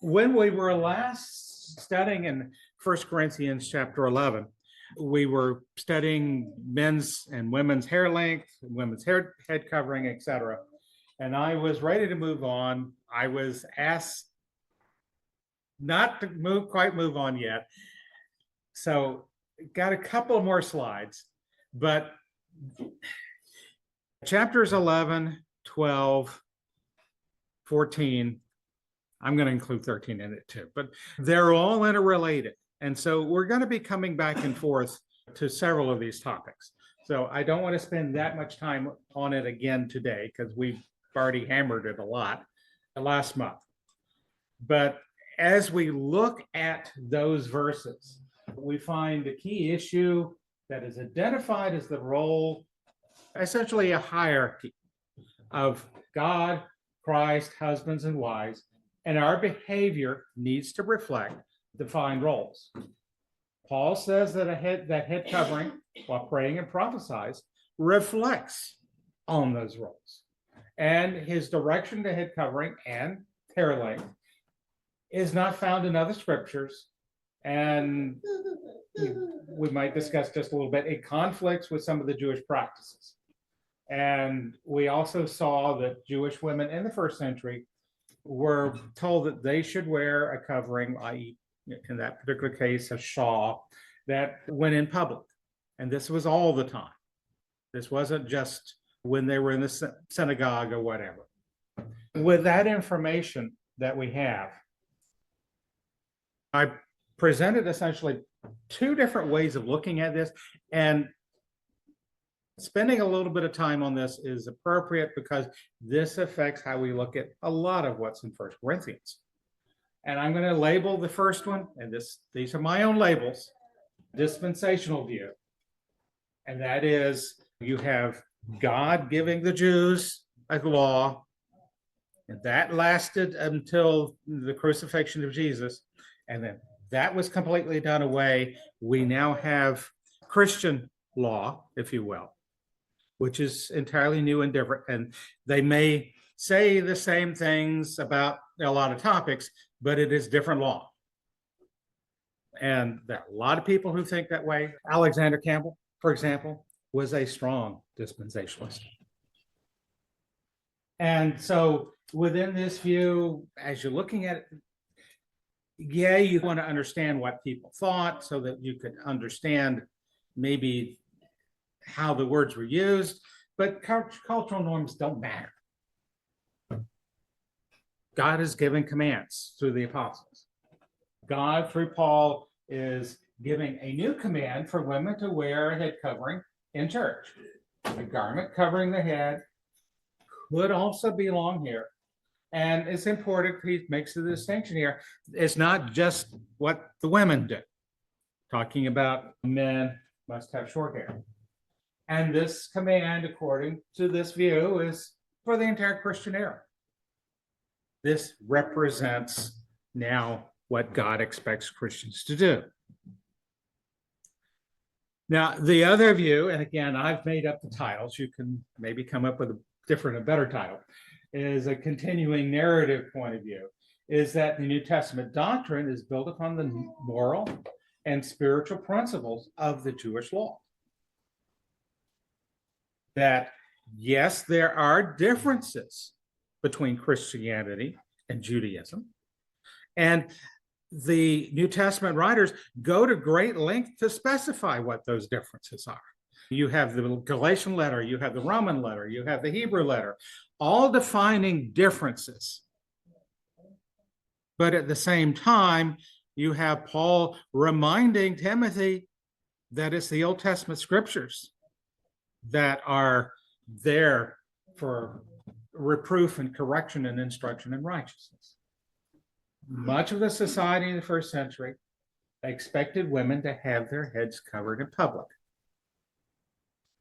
When we were last studying in 1 Corinthians chapter 11, we were studying men's and women's hair length, women's head covering, etc. And I was ready to move on. I was asked not to quite move on yet. So got a couple more slides, but chapters 11, 12, 14, I'm going to include 13 in it too, but they're all interrelated. And so we're going to be coming back and forth to several of these topics. So I don't want to spend that much time on it again today because we've already hammered it a lot last month. But as we look at those verses, we find a key issue that is identified as the role, essentially a hierarchy of God, Christ, husbands, and wives, and our behavior needs to reflect defined roles. Paul says that head covering while praying and prophesies reflects on those roles. And his direction to head covering and hair length is not found in other scriptures. And we might discuss just a little bit, it conflicts with some of the Jewish practices. And we also saw that Jewish women in the first century were told that they should wear a covering, i.e., in that particular case, a shawl, that went in public. And this was all the time. This wasn't just when they were in the synagogue or whatever. With that information that we have, I presented essentially two different ways of looking at this, and spending a little bit of time on this is appropriate because this affects how we look at a lot of what's in 1 Corinthians. And I'm going to label the first one, and these are my own labels, dispensational view. And that is, you have God giving the Jews a law, and that lasted until the crucifixion of Jesus. And then that was completely done away. We now have Christian law, if you will, which is entirely new and different. And they may say the same things about a lot of topics, but it is different law. And there are a lot of people who think that way. Alexander Campbell, for example, was a strong dispensationalist. And so within this view, as you're looking at it, yeah, you want to understand what people thought so that you could understand maybe how the words were used, but cultural norms don't matter. God is giving commands through the apostles. God, through Paul, is giving a new command for women to wear a head covering in church. A garment covering the head could also be long hair. And it's important, he makes the distinction here. It's not just what the women do. Talking about men must have short hair. And this command, according to this view, is for the entire Christian era. This represents now what God expects Christians to do. Now, the other view, and again, I've made up the titles, you can maybe come up with a better title, is a continuing narrative point of view, is that the New Testament doctrine is built upon the moral and spiritual principles of the Jewish law. That, yes, there are differences between Christianity and Judaism. And the New Testament writers go to great length to specify what those differences are. You have the Galatian letter, you have the Roman letter, you have the Hebrew letter, all defining differences. But at the same time, you have Paul reminding Timothy that it's the Old Testament scriptures that are there for reproof and correction and instruction in righteousness. Much of the society in the first century expected women to have their heads covered in public.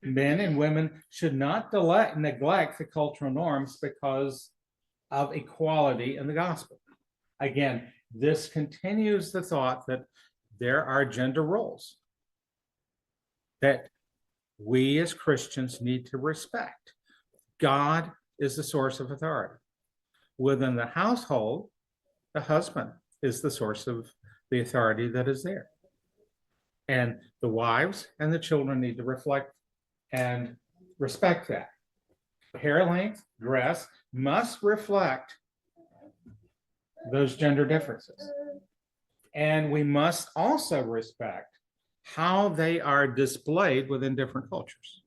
Men and women should not neglect the cultural norms because of equality in the gospel. Again, this continues the thought that there are gender roles that we as Christians need to respect. God is the source of authority. Within the household, the husband is the source of the authority that is there. And the wives and the children need to reflect and respect that. Hair length, dress must reflect those gender differences. And we must also respect how they are displayed within different cultures,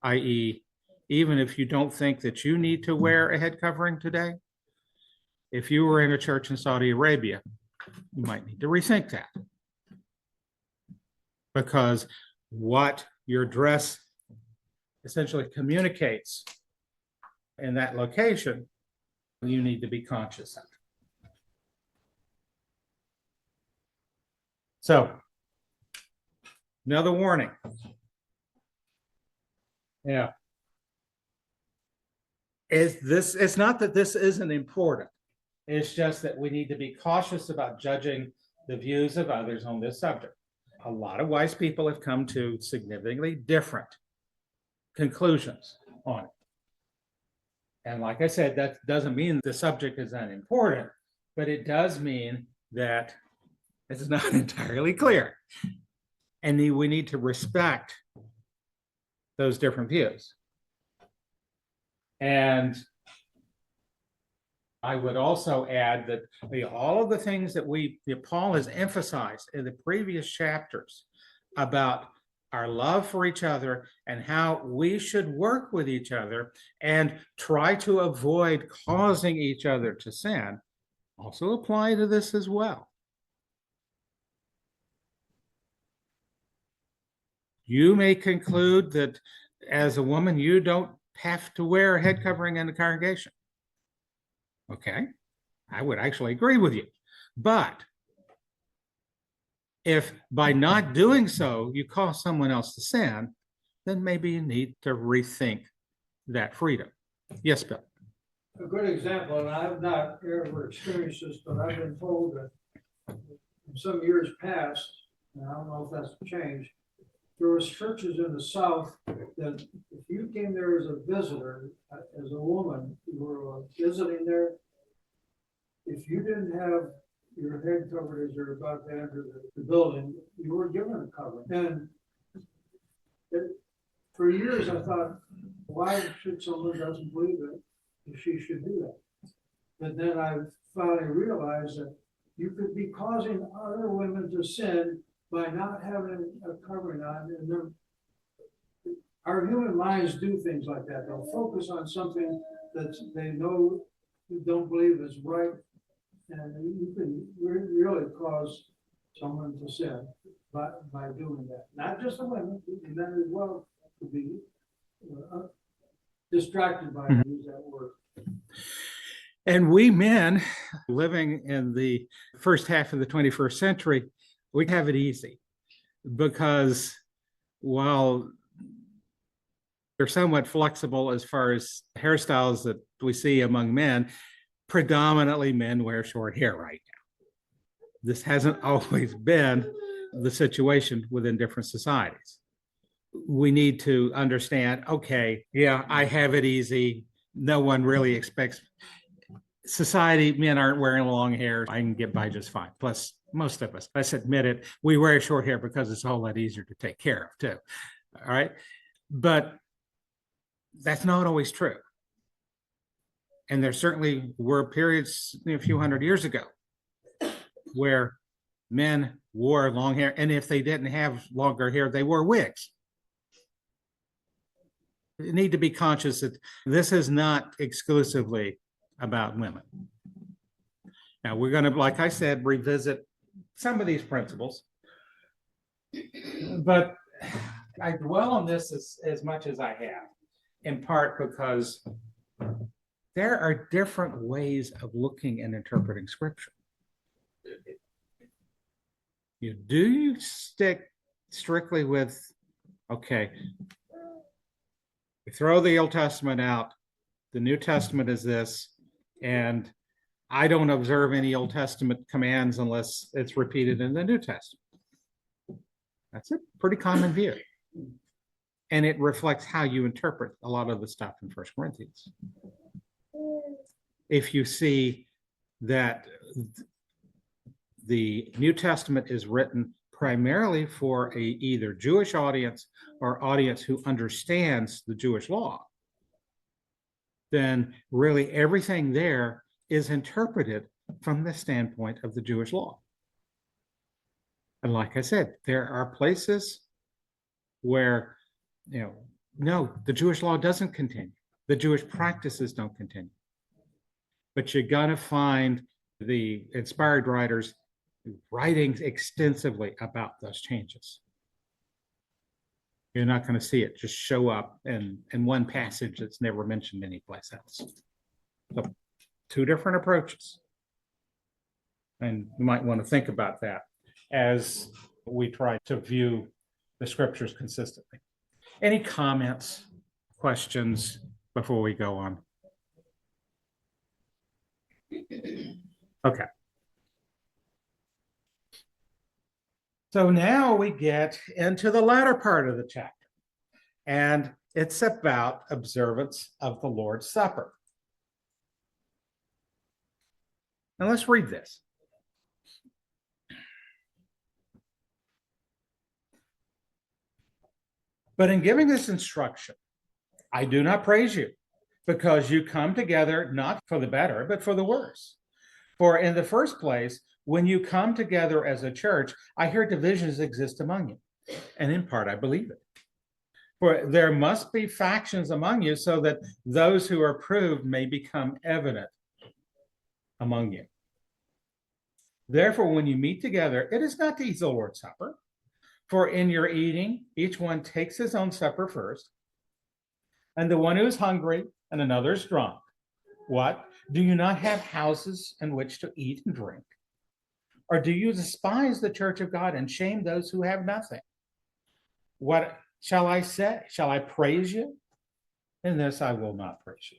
i.e., even if you don't think that you need to wear a head covering today, if you were in a church in Saudi Arabia, you might need to rethink that. Because what your dress essentially communicates in that location, you need to be conscious of. So, another warning. Yeah. It's not that this isn't important. It's just that we need to be cautious about judging the views of others on this subject. A lot of wise people have come to significantly different conclusions on it. And like I said, that doesn't mean the subject is unimportant, but it does mean that it's not entirely clear. And we need to respect those different views. And I would also add that all of the things that Paul has emphasized in the previous chapters about our love for each other and how we should work with each other and try to avoid causing each other to sin also apply to this as well. You may conclude that as a woman, you don't have to wear a head covering in the congregation. Okay, I would actually agree with you. But if by not doing so, you cause someone else to sin, then maybe you need to rethink that freedom. Yes, Bill. A good example, and I've not ever experienced this, but I've been told that in some years past, and I don't know if that's changed, there was churches in the South that if you came there as a visitor, as a woman, you were visiting there, if you didn't have your head covered as you're about to enter the building, you were given a cover. And for years I thought, why should someone doesn't believe it if she should do that? But then I finally realized that you could be causing other women to sin by not having a covering on. And then our human minds do things like that. They'll focus on something that they know don't believe is right, and you can really cause someone to sin by doing that. Not just the women, the men as well could be distracted by use that word. And we men living in the first half of the 21st century, we have it easy because while they're somewhat flexible as far as hairstyles that we see among men, predominantly men wear short hair right now. This hasn't always been the situation within different societies. We need to understand, okay, yeah, I have it easy. No one really expects society, men aren't wearing long hair. I can get by just fine. Plus, most of us, let's admit it, we wear short hair because it's a whole lot easier to take care of too. All right. But that's not always true. And there certainly were periods a few hundred years ago where men wore long hair. And if they didn't have longer hair, they wore wigs. You need to be conscious that this is not exclusively about women. Now, we're going to, like I said, revisit some of these principles. But I dwell on this as much as I have, in part because there are different ways of looking and interpreting scripture. Do you stick strictly with, okay, we throw the Old Testament out, the New Testament is this, and I don't observe any Old Testament commands unless it's repeated in the New Testament. That's a pretty common view. And it reflects how you interpret a lot of the stuff in 1 Corinthians. If you see that the New Testament is written primarily for a either Jewish audience or audience who understands the Jewish law, then really everything there is interpreted from the standpoint of the Jewish law. And like I said, there are places where, no, the Jewish law doesn't continue. The Jewish practices don't continue. But you're going to find the inspired writers writing extensively about those changes. You're not going to see it just show up in one passage that's never mentioned anyplace else. So, two different approaches. And you might want to think about that as we try to view the scriptures consistently. Any comments, questions before we go on? Okay. So now we get into the latter part of the chapter, and it's about observance of the Lord's Supper. Now let's read this. But in giving this instruction, I do not praise you, because you come together not for the better, but for the worse. For in the first place, when you come together as a church, I hear divisions exist among you. And in part, I believe it. For there must be factions among you, so that those who are proved may become evident among you. Therefore, when you meet together, it is not to eat the Lord's Supper. For in your eating, each one takes his own supper first, and the one who is hungry and another is drunk. What? Do you not have houses in which to eat and drink? Or do you despise the church of God and shame those who have nothing? What shall I say? Shall I praise you? In this I will not praise you.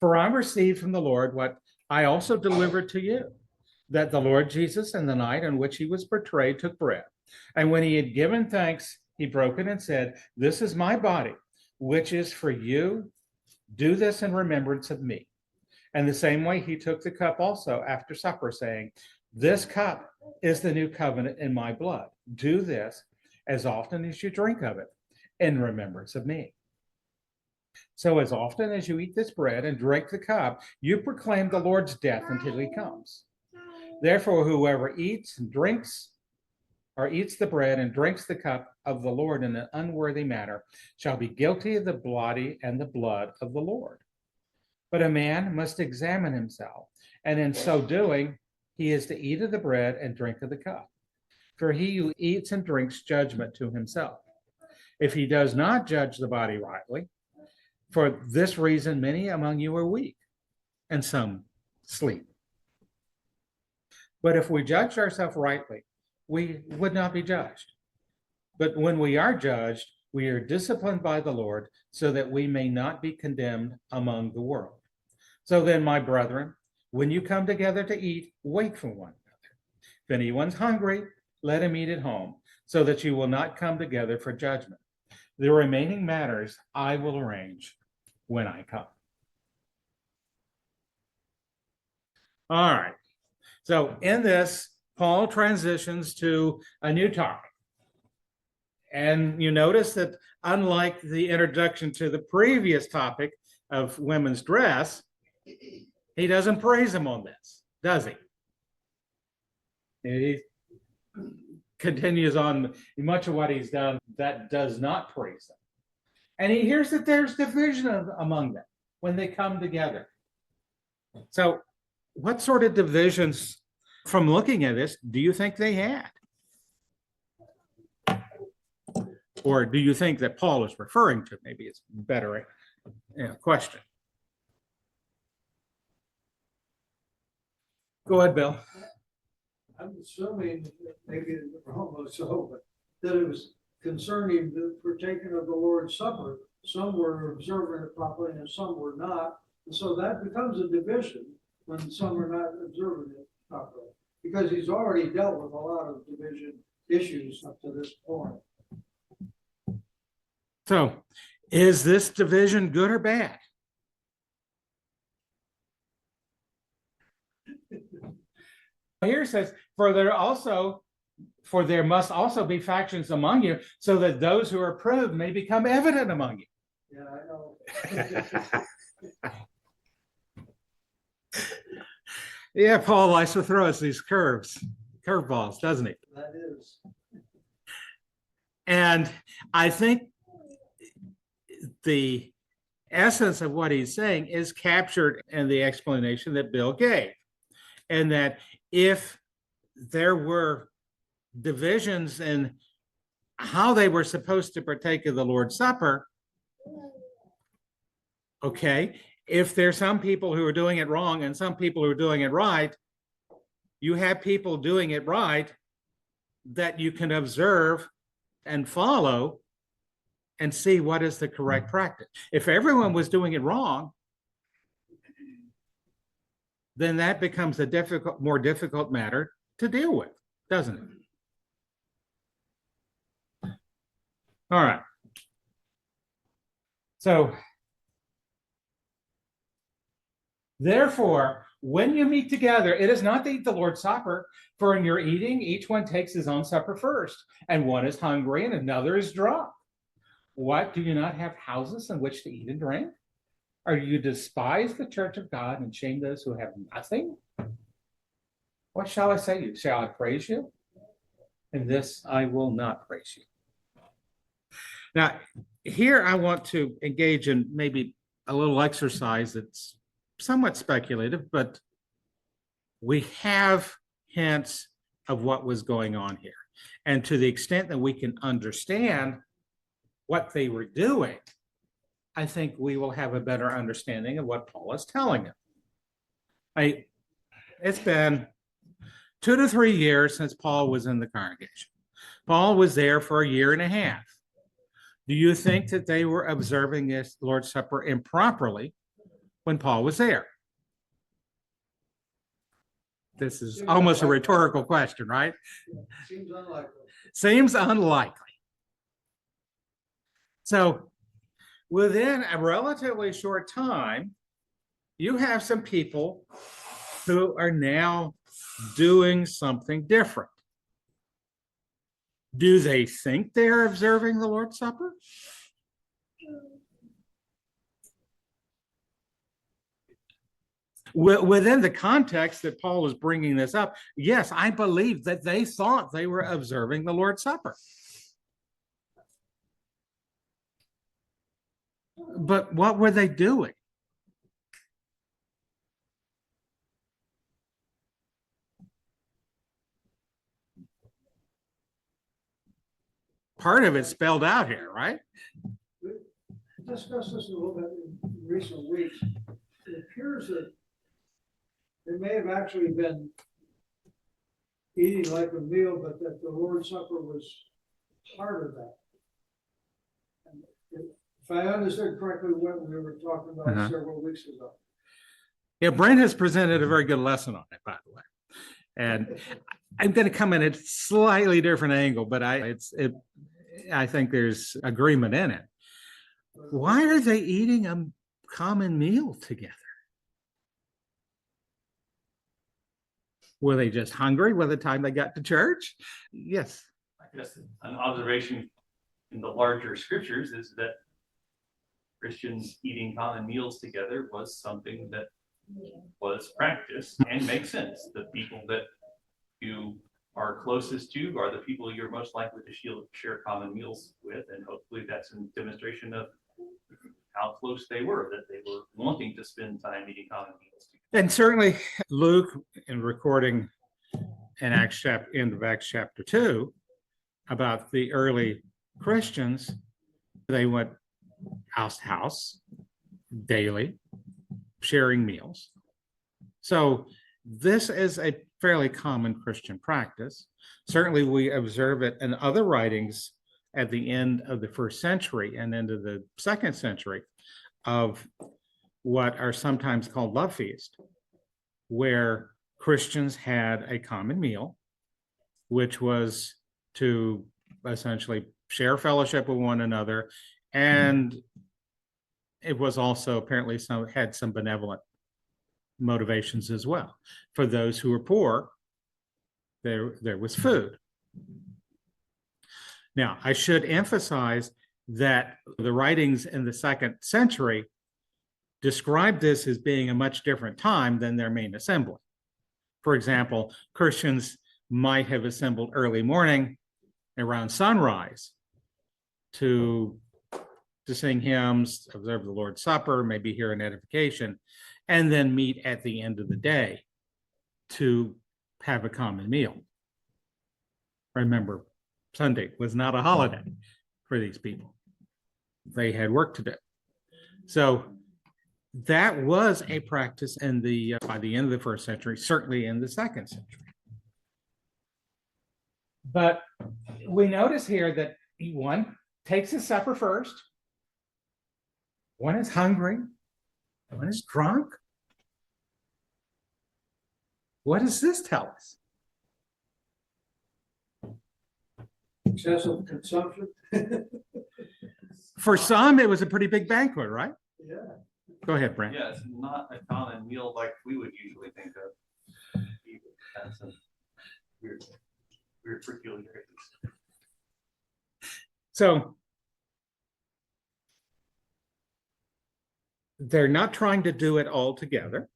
For I received from the Lord what I also delivered to you, that the Lord Jesus, in the night in which he was betrayed, took bread. And when he had given thanks, he broke it and said, "This is my body, which is for you. Do this in remembrance of me." And the same way he took the cup also after supper, saying, "This cup is the new covenant in my blood. Do this as often as you drink of it in remembrance of me." So as often as you eat this bread and drink the cup, you proclaim the Lord's death until he comes. Therefore, whoever eats and drinks or eats the bread and drinks the cup of the Lord in an unworthy manner shall be guilty of the body and the blood of the Lord. But a man must examine himself, and in so doing, he is to eat of the bread and drink of the cup. For he who eats and drinks judgment to himself, if he does not judge the body rightly. For this reason, many among you are weak, and some sleep. But if we judged ourselves rightly, we would not be judged. But when we are judged, we are disciplined by the Lord, so that we may not be condemned among the world. So then, my brethren, when you come together to eat, wait for one another. If anyone's hungry, let him eat at home, so that you will not come together for judgment. The remaining matters I will arrange when I come. All right. So in this, Paul transitions to a new topic. And you notice that unlike the introduction to the previous topic of women's dress, he doesn't praise them on this, does he? He continues on much of what he's done that does not praise them. And he hears that there's division among them when they come together. So what sort of divisions, from looking at this, do you think they had? Or do you think that Paul is referring to? Maybe it's a better question. Go ahead, Bill. I'm assuming, maybe wrong so, but that it was concerning the partaking of the Lord's Supper. Some were observing it properly and some were not. And so that becomes a division when some are not observing it properly. Because he's already dealt with a lot of division issues up to this point. So, is this division good or bad? Here it says, for there must also be factions among you, so that those who are proved may become evident among you. Yeah, I know. Yeah, Paul likes to throw us these curveballs, doesn't he? That is. And I think the essence of what he's saying is captured in the explanation that Bill gave. And that if there were divisions in how they were supposed to partake of the Lord's Supper, okay, if there's some people who are doing it wrong and some people who are doing it right, you have people doing it right that you can observe and follow and see what is the correct practice. If everyone was doing it wrong, then that becomes a more difficult matter to deal with, doesn't it? All right. So, therefore, when you meet together, it is not to eat the Lord's Supper, for in your eating, each one takes his own supper first, and one is hungry and another is drunk. What, do you not have houses in which to eat and drink? Or do you despise the church of God and shame those who have nothing? What shall I say to you? Shall I praise you? In this I will not praise you. Now, here I want to engage in maybe a little exercise that's somewhat speculative, but we have hints of what was going on here. And to the extent that we can understand what they were doing, I think we will have a better understanding of what Paul is telling them. It's been 2 to 3 years since Paul was in the congregation. Paul was there for a year and a half. Do you think that they were observing this Lord's Supper improperly when Paul was there? This is almost a rhetorical question, right? Seems unlikely. Seems unlikely. So within a relatively short time, you have some people who are now doing something different. Do they think they're observing the Lord's Supper? Within the context that Paul is bringing this up, yes, I believe that they thought they were observing the Lord's Supper. But what were they doing? Part of it spelled out here, right? We discussed this a little bit in recent weeks. It appears that they may have actually been eating like a meal, but that the Lord's Supper was part of that. And if I understood correctly what we were talking about several weeks ago. Yeah, Brent has presented a very good lesson on it, by the way. And I'm going to come in at a slightly different angle, but I think there's agreement in it. Why are they eating a common meal together? Were they just hungry by the time they got to church? Yes. I guess an observation in the larger scriptures is that Christians eating common meals together was something that was practiced and makes sense. The people that you are closest to are the people you're most likely to share common meals with, and hopefully that's a demonstration of how close they were, that they were wanting to spend time eating common meals together. And certainly Luke, in recording in end of Acts chapter 2 about the early Christians, they went house to house daily, sharing meals. So this is a fairly common Christian practice. Certainly we observe it in other writings at the end of the first century and into the second century of what are sometimes called love feasts, where Christians had a common meal, which was to essentially share fellowship with one another. And it was also apparently had some benevolent motivations as well. For those who were poor, there was food. Now, I should emphasize that the writings in the 2nd century describe this as being a much different time than their main assembly. For example, Christians might have assembled early morning around sunrise to sing hymns, observe the Lord's Supper, maybe hear an edification, and then meet at the end of the day to have a common meal. Remember, Sunday was not a holiday for these people. They had work to do. So that was a practice in the by the end of the 1st century, certainly in the 2nd century. But we notice here that one takes his supper first, one is hungry, one is drunk. What does this tell us? Excessive consumption. For some, it was a pretty big banquet, right? Yeah. Go ahead, Brent. Yeah, it's not a common meal like we would usually think of. It has some weird peculiarities. So they're not trying to do it all together.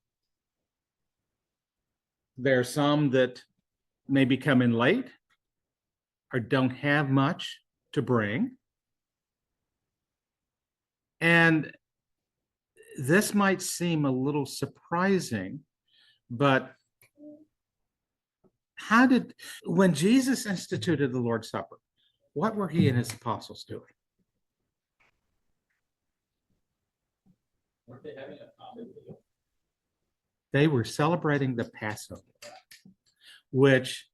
There are some that maybe come in late or don't have much to bring. And this might seem a little surprising, but when Jesus instituted the Lord's Supper, what were he and his apostles doing? Weren't they having a common meal? They were celebrating the Passover, which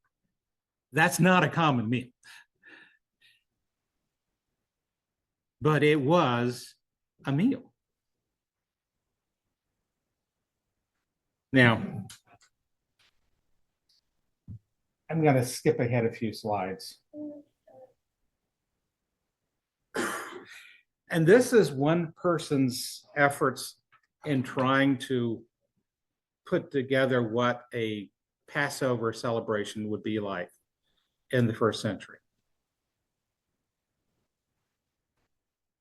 that's not a common meal. But it was a meal. Now, I'm going to skip ahead a few slides. And this is one person's efforts in trying to put together what a Passover celebration would be like in the 1st century.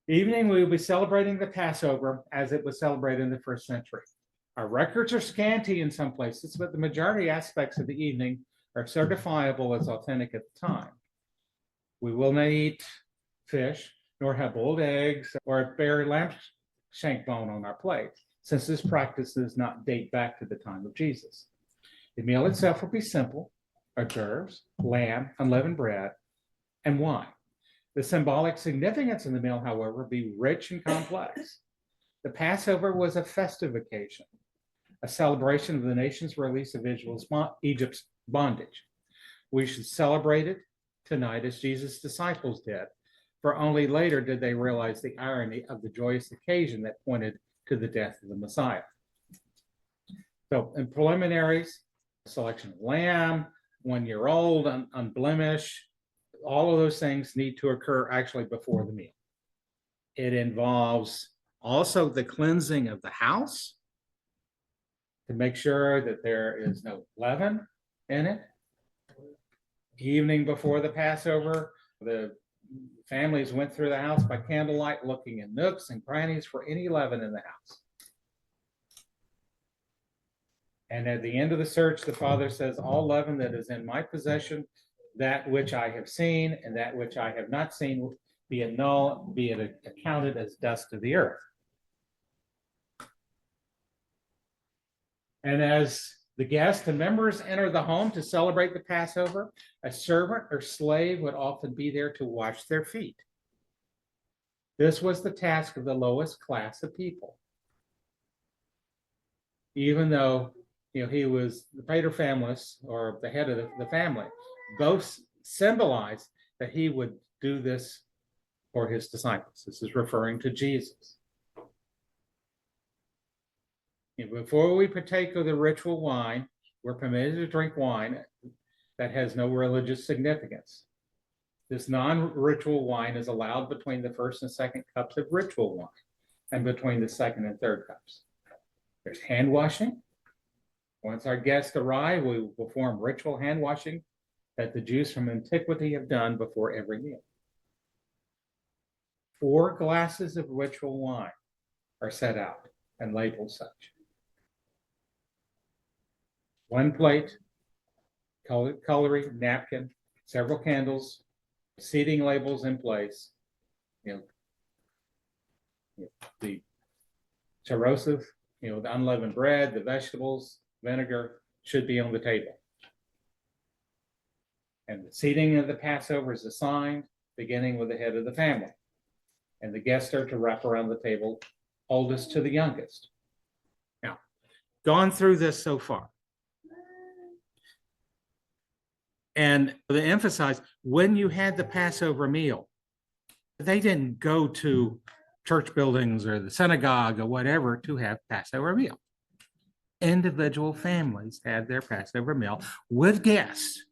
Evening, we will be celebrating the Passover as it was celebrated in the 1st century. Our records are scanty in some places, but the majority aspects of the evening are certifiable as authentic at the time. We will not eat fish, nor have boiled eggs or bear lamb shank bone on our plate, since this practice does not date back to the time of Jesus. The meal itself will be simple: hors d'oeuvres, lamb, unleavened bread, and wine. The symbolic significance of the meal, however, will be rich and complex. The Passover was a festive occasion, a celebration of the nation's release of Egypt's bondage. We should celebrate it tonight as Jesus' disciples did, for only later did they realize the irony of the joyous occasion that pointed to the death of the Messiah. So in preliminaries, selection of lamb, 1 year old, unblemished, all of those things need to occur actually before the meal. It involves also the cleansing of the house to make sure that there is no leaven in it. Evening before the Passover, the families went through the house by candlelight, looking in nooks and crannies for any leaven in the house. And at the end of the search, the Father says, all leaven that is in my possession, that which I have seen and that which I have not seen, be it null, be it accounted as dust of the earth. And as the guests and members enter the home to celebrate the Passover, a servant or slave would often be there to wash their feet. This was the task of the lowest class of people. Even though he was the paterfamilias, or the head of the family, both symbolize that he would do this for his disciples. This is referring to Jesus. Before we partake of the ritual wine, we're permitted to drink wine that has no religious significance. This non-ritual wine is allowed between the first and second cups of ritual wine and between the second and third cups. There's hand washing. Once our guests arrive, we will perform ritual hand washing that the Jews from antiquity have done before every meal. 4 glasses of ritual wine are set out and labeled such. 1 plate, cutlery, napkin, several candles, seating labels in place. The corrosive, the unleavened bread, the vegetables, vinegar should be on the table. And the seating of the Passover is assigned, beginning with the head of the family. And the guests are to wrap around the table, oldest to the youngest. Now, gone through this so far. And to emphasize, when you had the Passover meal, they didn't go to church buildings or the synagogue or whatever to have Passover meal. Individual families had their Passover meal with guests.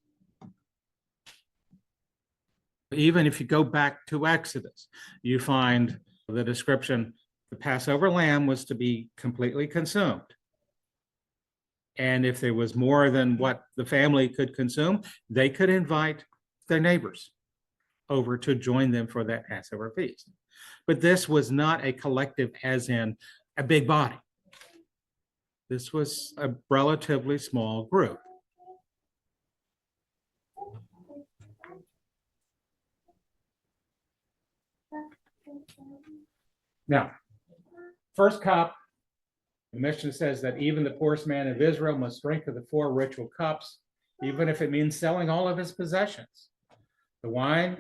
Even if you go back to Exodus, you find the description, the Passover lamb was to be completely consumed. And if there was more than what the family could consume, they could invite their neighbors over to join them for that Passover feast. But this was not a collective, as in a big body. This was a relatively small group. Now, first cup, the mission says that even the poorest man of Israel must drink of the 4 ritual cups, even if it means selling all of his possessions. The wine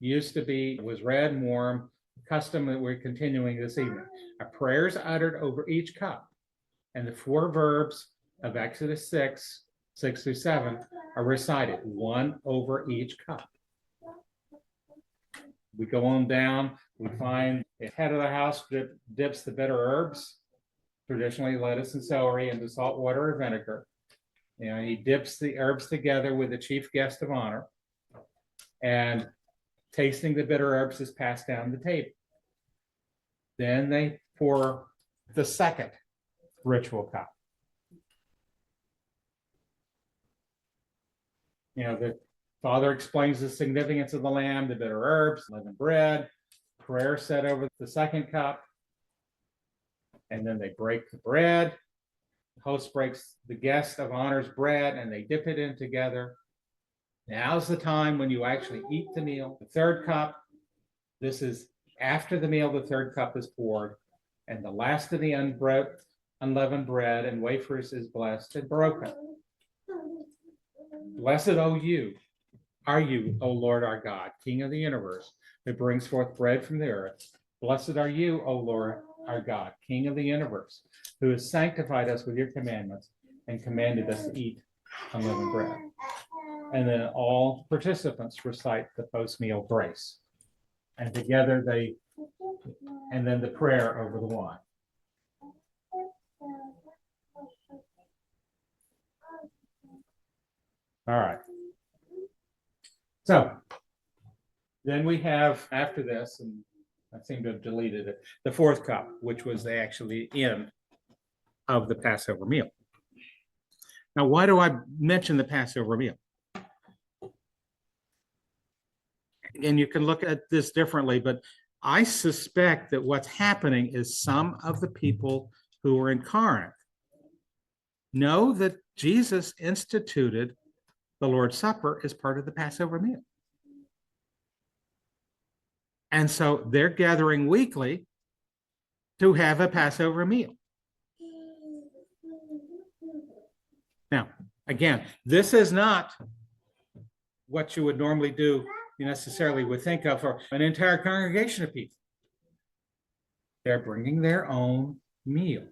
was red and warm, custom that we're continuing this evening. A prayer is uttered over each cup, and the 4 verbs of Exodus 6:6-7 are recited, one over each cup. We go on down, we find the head of the house dips the bitter herbs, traditionally lettuce and celery, into salt water or vinegar. He dips the herbs together with the chief guest of honor, and tasting the bitter herbs is passed down the table. Then they pour the second ritual cup. The father explains the significance of the lamb, the bitter herbs, leavened bread, prayer said over the second cup, and then they break the bread. The host breaks the guest of honor's bread, and they dip it in together. Now's the time when you actually eat the meal. The third cup, this is after the meal, the third cup is poured, and the last of the unleavened bread and wafers is blessed and broken. Blessed are you, O Lord our God, King of the universe, who brings forth bread from the earth. Blessed are you, O Lord our God, King of the universe, who has sanctified us with your commandments and commanded us to eat unleavened bread. And then all participants recite the post-meal grace. And together and then the prayer over the wine. All right. So then we have, after this, and I seem to have deleted it, the fourth cup, which was actually the end of the Passover meal. Now, why do I mention the Passover meal? And you can look at this differently, but I suspect that what's happening is some of the people who are in Corinth know that Jesus instituted the Lord's Supper as part of the Passover meal. And so they're gathering weekly to have a Passover meal. Now, again, this is not what you would normally do, you necessarily would think of for an entire congregation of people. They're bringing their own meal.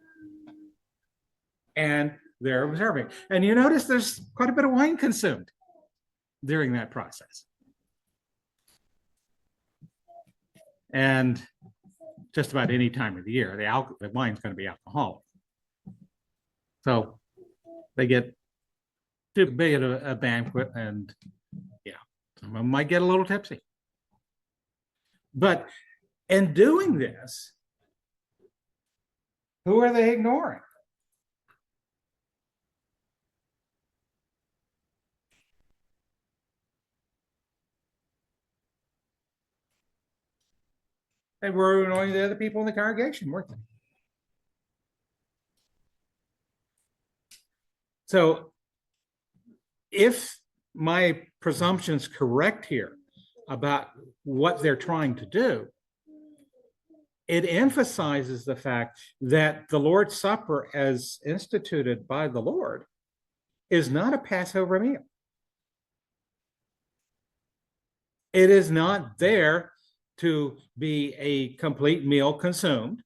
And they're observing. And you notice there's quite a bit of wine consumed during that process. And just about any time of the year, the wine's going to be alcoholic. So they get too big of a banquet, and some of them might get a little tipsy. But in doing this, who are they ignoring? They were only the other people in the congregation, weren't they? So if my presumption is correct here about what they're trying to do, it emphasizes the fact that the Lord's Supper, as instituted by the Lord, is not a Passover meal. It is not there to be a complete meal consumed.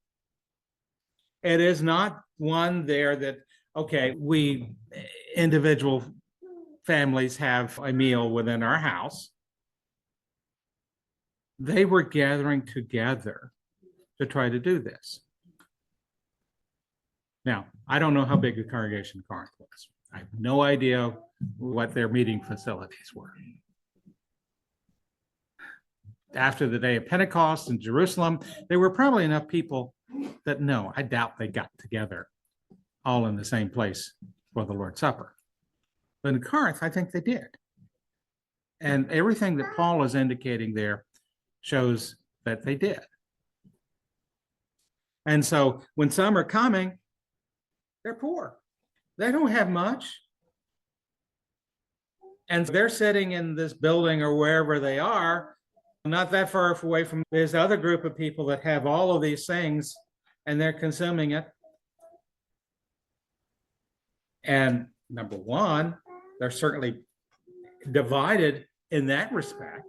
It is not one there that, okay, we individual families have a meal within our house. They were gathering together to try to do this. Now, I don't know how big the congregation in Corinth was. I have no idea what their meeting facilities were. After the day of Pentecost in Jerusalem, there were probably enough people that no, I doubt they got together all in the same place for the Lord's Supper. But in Corinth, I think they did. And everything that Paul is indicating there shows that they did. And so when some are coming, they're poor. They don't have much. And they're sitting in this building or wherever they are, not that far away from this other group of people that have all of these things and they're consuming it. And number one, they're certainly divided in that respect.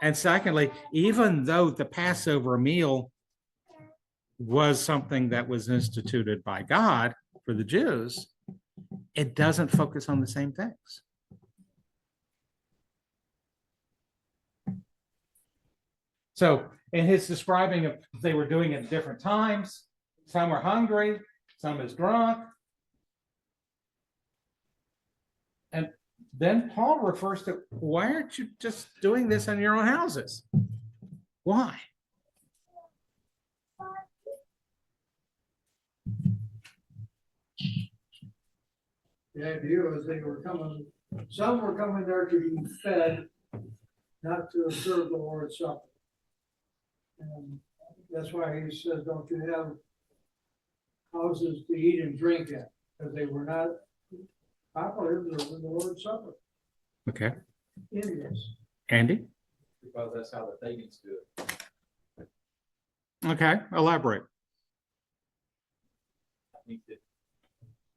And secondly, even though the Passover meal was something that was instituted by God for the Jews, it doesn't focus on the same things. So in his describing of they were doing it at different times, some are hungry, some is drunk. And then Paul refers to, why aren't you just doing this in your own houses? Why? The idea was they were coming, some were coming there to be fed, not to observe the Lord's Supper. And that's why he says, don't you have houses to eat and drink in? Because they were not properly observing the Lord's Supper. Okay. Indians. Andy? Because that's how the pagans do it. Okay, elaborate. I think that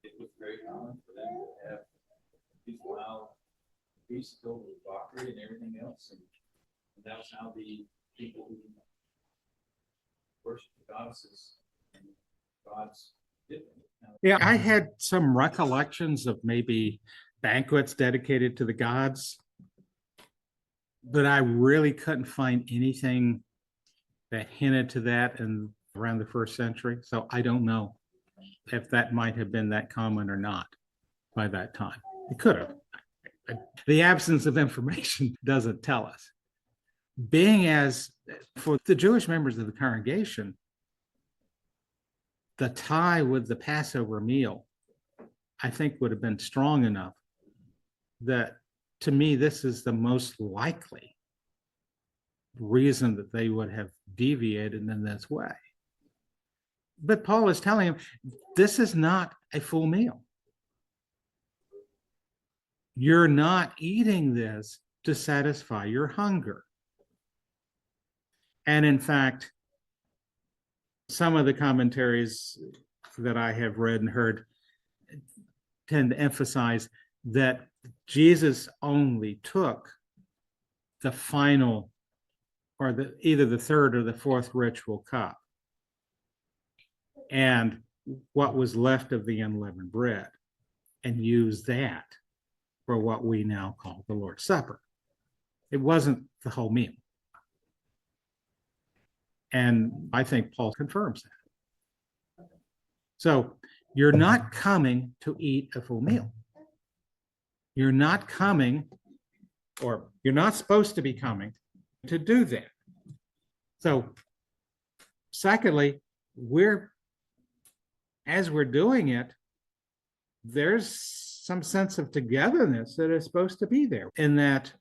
it was very common for them to have these wild feasts filled with debauchery and everything else. And that was how the people who worship the goddesses and gods did it. Yeah, I had some recollections of maybe banquets dedicated to the gods, but I really couldn't find anything that hinted to that in around the first century. So I don't know if that might have been that common or not by that time. It could have. The absence of information doesn't tell us. Being as for the Jewish members of the congregation, the tie with the Passover meal, I think would have been strong enough that to me, this is the most likely reason that they would have deviated in this way. But Paul is telling him, this is not a full meal. You're not eating this to satisfy your hunger. And in fact, some of the commentaries that I have read and heard tend to emphasize that Jesus only took the final, or either the third or the fourth ritual cup, and what was left of the unleavened bread, and used that for what we now call the Lord's Supper. It wasn't the whole meal. And I think Paul confirms that. So you're not coming to eat a full meal. You're not coming, or you're not supposed to be coming to do that. So secondly, as we're doing it, there's some sense of togetherness that is supposed to be there, in that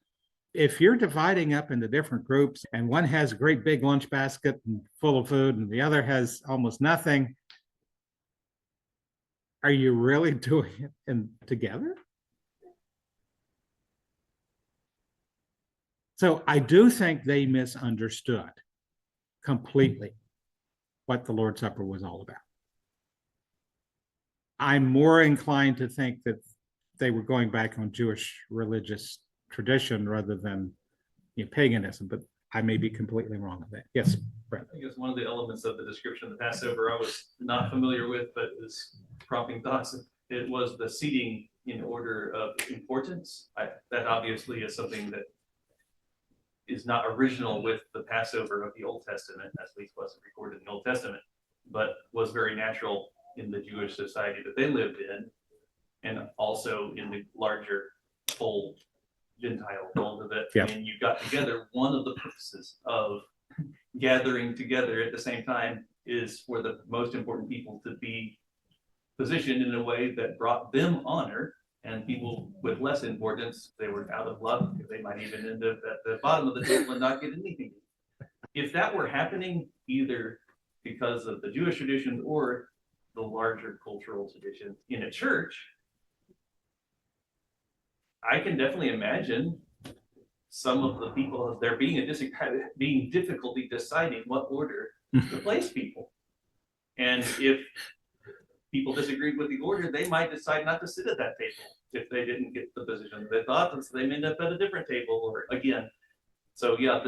if you're dividing up into different groups and one has a great big lunch basket full of food and the other has almost nothing, are you really doing it together? So I do think they misunderstood completely what the Lord's Supper was all about. I'm more inclined to think that they were going back on Jewish religious tradition rather than paganism, but I may be completely wrong on that. Yes, Brent. I guess one of the elements of the description of the Passover I was not familiar with, but is prompting thoughts. It was the seating in order of importance. That obviously is something that is not original with the Passover of the Old Testament, at least wasn't recorded in the Old Testament, but was very natural in the Jewish society that they lived in, and also in the larger whole Gentile world of it. Yeah. And you got together, one of the purposes of gathering together at the same time is for the most important people to be positioned in a way that brought them honor, and people with less importance, they were out of luck. They might even end up at the bottom of the table and not get anything. If that were happening, either because of the Jewish tradition or the larger cultural tradition in a church, I can definitely imagine some of the people there being difficulty deciding what order to place people. And if people disagreed with the order, they might decide not to sit at that table if they didn't get the position they thought, and so they end up at a different table, or again. So yeah,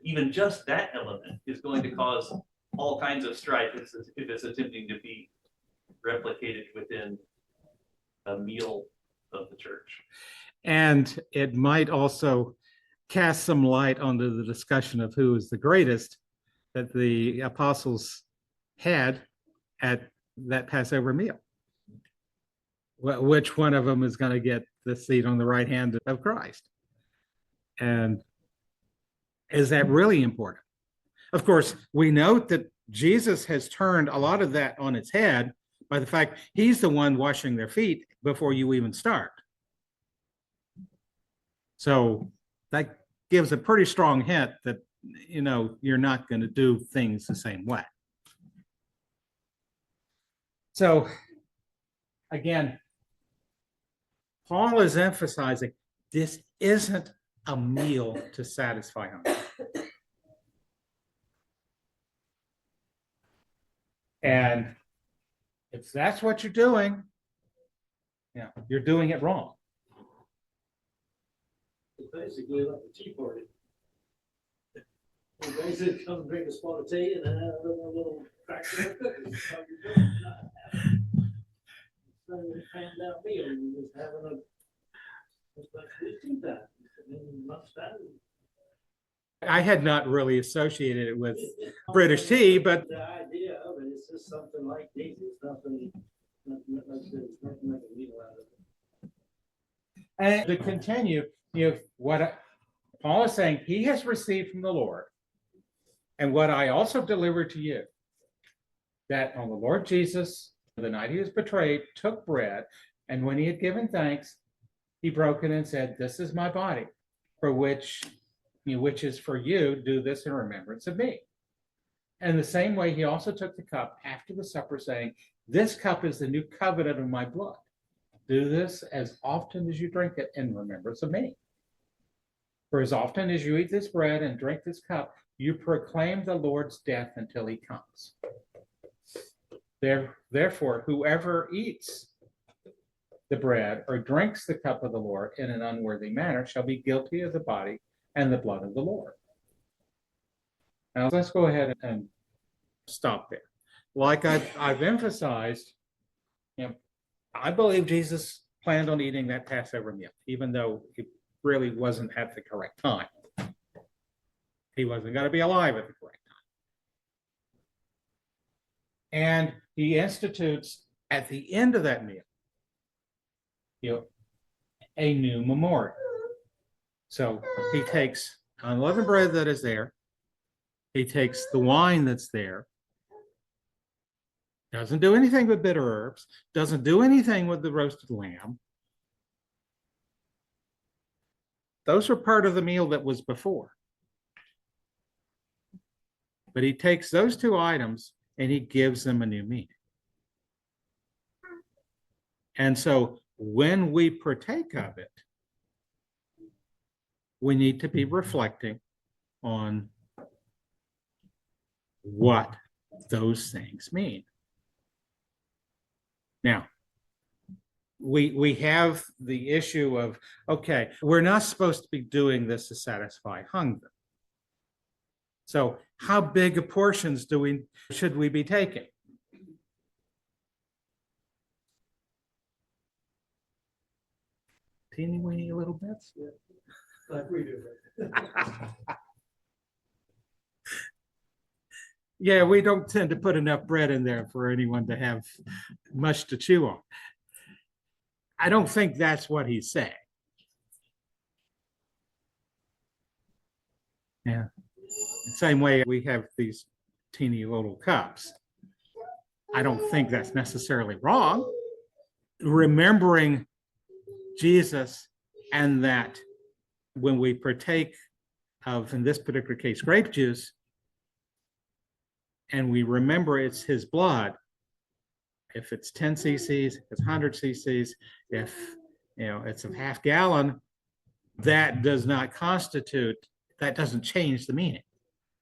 even just that element is going to cause all kinds of strife if it's attempting to be replicated within a meal of the church. And it might also cast some light onto the discussion of who is the greatest that the apostles had at that Passover meal. Which one of them is going to get the seat on the right hand of Christ? And is that really important? Of course, we note that Jesus has turned a lot of that on its head by the fact he's the one washing their feet before you even start. So that gives a pretty strong hint that, you're not going to do things the same way. So again, Paul is emphasizing this isn't a meal to satisfy hunger. And if that's what you're doing, you're doing it wrong. It's basically like a tea party. You basically come and drink a spot of tea and then have a little cracker of cookies. That's how you're doing it. It's not a panned out meal. You're just having it's like tea time. And then lunchtime. I had not really associated it with British tea, but the idea of it is just something like this. It's nothing like a meal out of it. and to continue, what Paul is saying, he has received from the Lord, and what I also delivered to you, that on the Lord Jesus, the night he was betrayed, took bread, and when he had given thanks, he broke it and said, "This is my body, for which is for you. Do this in remembrance of me." And the same way, he also took the cup after the supper, saying, "This cup is the new covenant of my blood. Do this as often as you drink it in remembrance of me. For as often as you eat this bread and drink this cup, you proclaim the Lord's death until he comes. Therefore, whoever eats the bread or drinks the cup of the Lord in an unworthy manner shall be guilty of the body and the blood of the Lord." Now let's go ahead and stop there. Like I've emphasized, I believe Jesus planned on eating that Passover meal, even though it really wasn't at the correct time. He wasn't going to be alive at the correct time. And he institutes at the end of that meal, a new memorial. So he takes unleavened bread that is there. He takes the wine that's there. Doesn't do anything with bitter herbs. Doesn't do anything with the roasted lamb. Those are part of the meal that was before. But he takes those two items and he gives them a new meaning. And so when we partake of it, we need to be reflecting on what those things mean. Now, we have the issue of, okay, we're not supposed to be doing this to satisfy hunger. So how big of portions should we be taking? Teeny weeny little bits? Like we do. Yeah, we don't tend to put enough bread in there for anyone to have much to chew on. I don't think that's what he's saying. Yeah. Same way we have these teeny little cups. I don't think that's necessarily wrong. Remembering Jesus, and that when we partake of, in this particular case, grape juice, and we remember it's his blood, if it's 10 cc's, if it's 100 cc's, if it's a half gallon, that does not constitute, that doesn't change the meaning.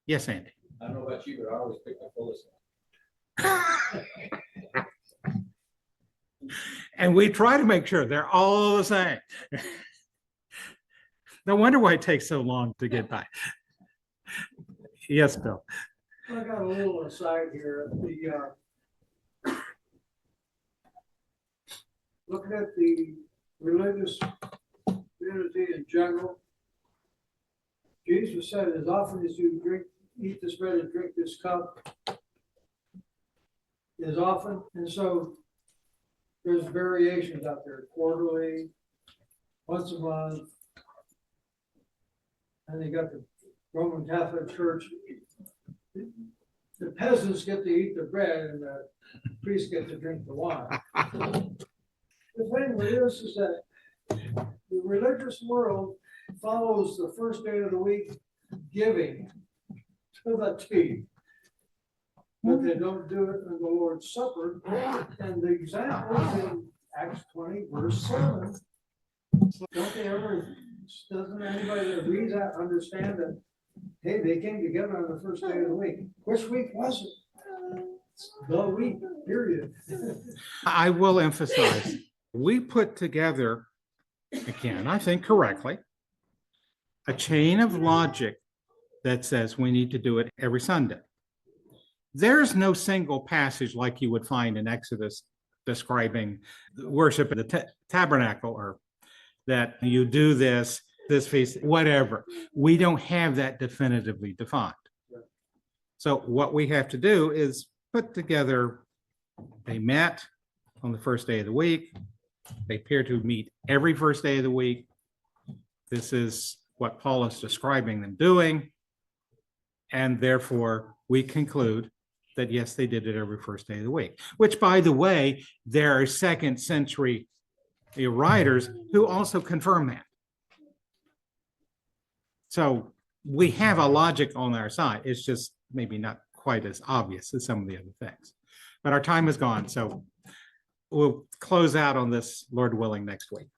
Yes, Andy. I don't know about you, but I always pick the fullest one. And we try to make sure they're all the same. No wonder why it takes so long to get by. Yes, Bill. I got a little aside here. Looking at the religious community in general, Jesus said, as often as you eat this bread and drink this cup, as often, and so there's variations out there, quarterly, once a month, and they got the Roman Catholic Church. The peasants get to eat the bread and the priests get to drink the wine. The thing with this is that the religious world follows the first day of the week giving to the T. But they don't do it in the Lord's Supper. And the example is in Acts 20, verse 7. Don't they ever, doesn't anybody that reads that understand that, hey, they came together on the first day of the week? Which week was it? The week, period. I will emphasize, we put together, again, I think correctly, a chain of logic that says we need to do it every Sunday. There's no single passage like you would find in Exodus describing worship in the tabernacle, or that you do this feast, whatever. We don't have that definitively defined. So what we have to do is put together, they met on the first day of the week. They appear to meet every first day of the week. This is what Paul is describing them doing. And therefore, we conclude that, yes, they did it every first day of the week, which, by the way, there are second century writers who also confirm that. So we have a logic on our side. It's just maybe not quite as obvious as some of the other things. But our time is gone, so we'll close out on this, Lord willing, next week.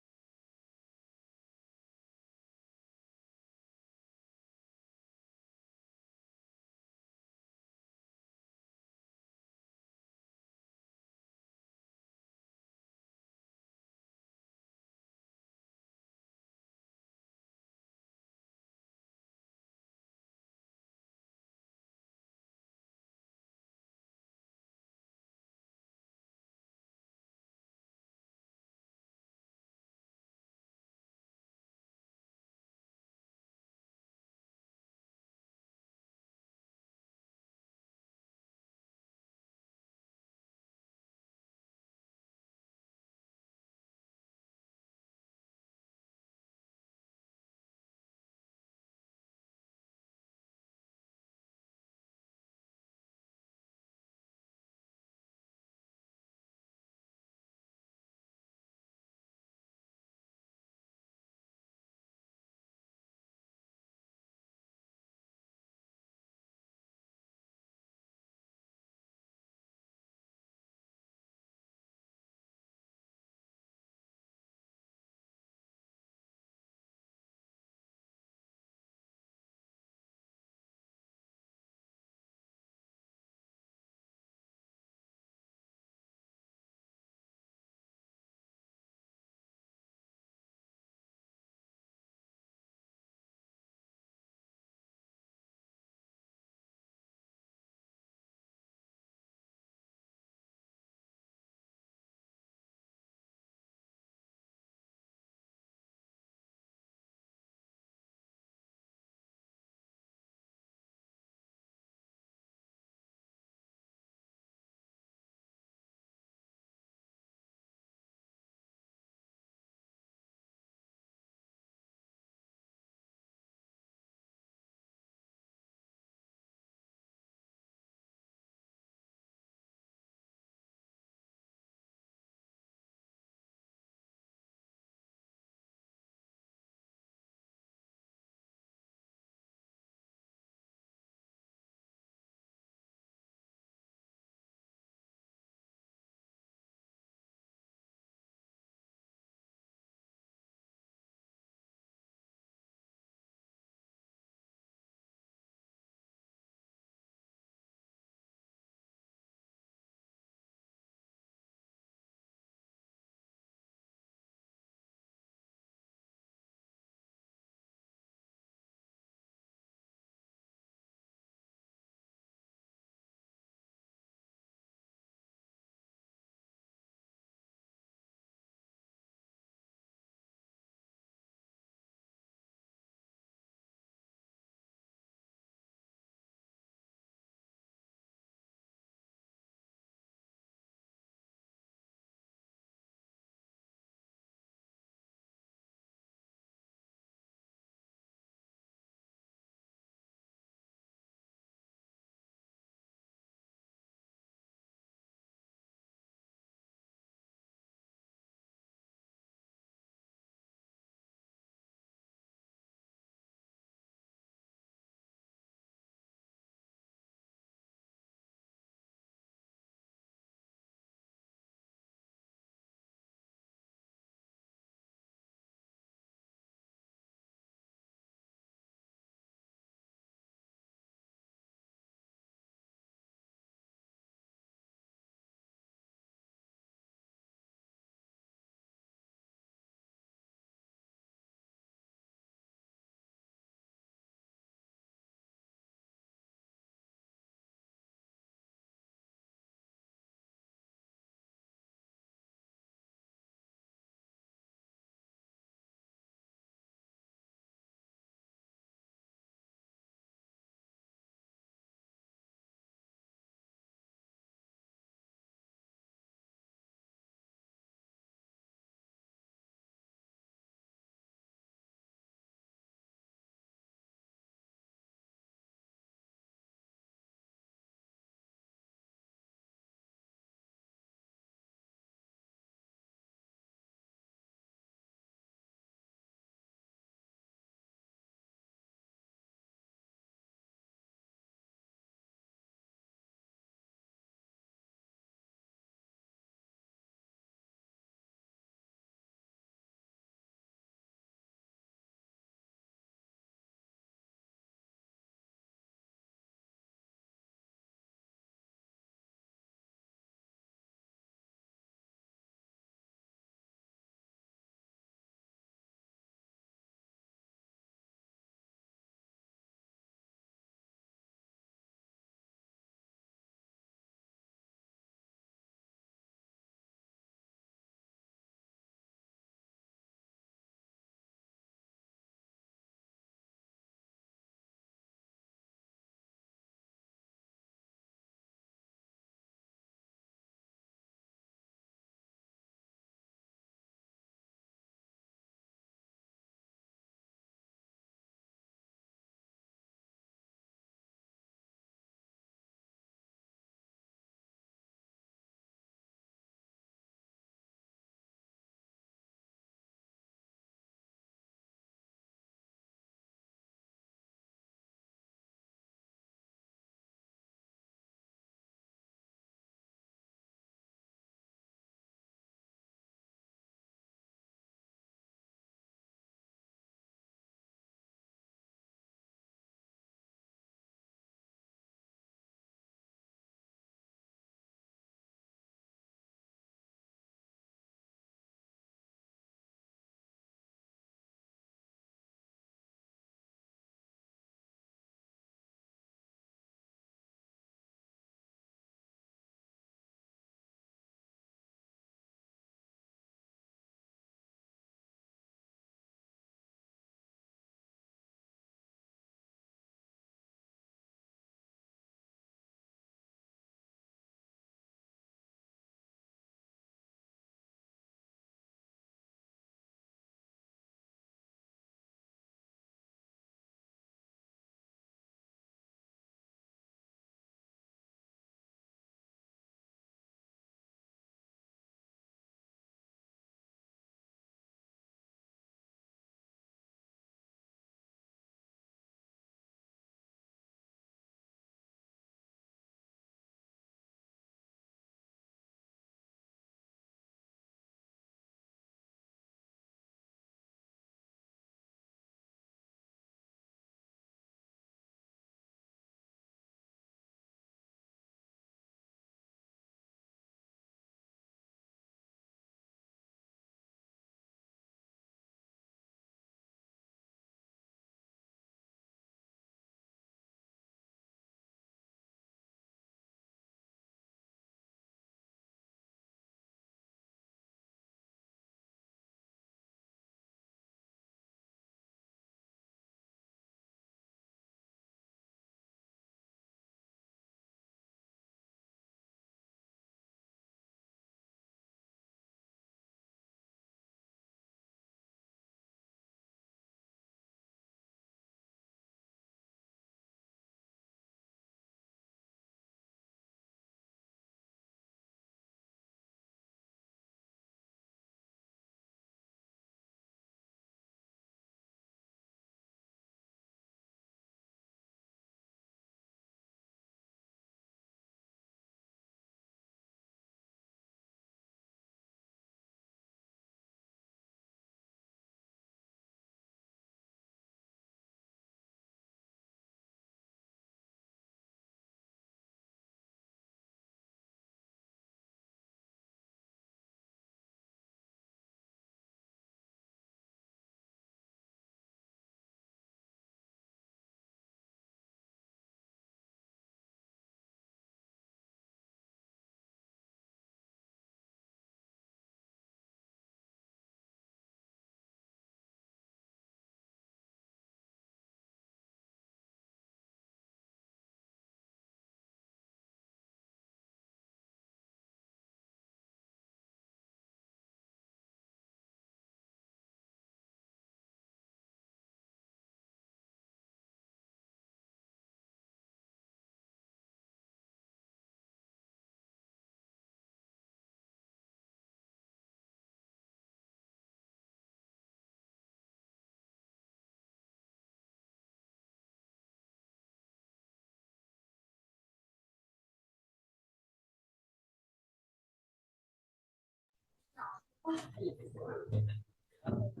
I don't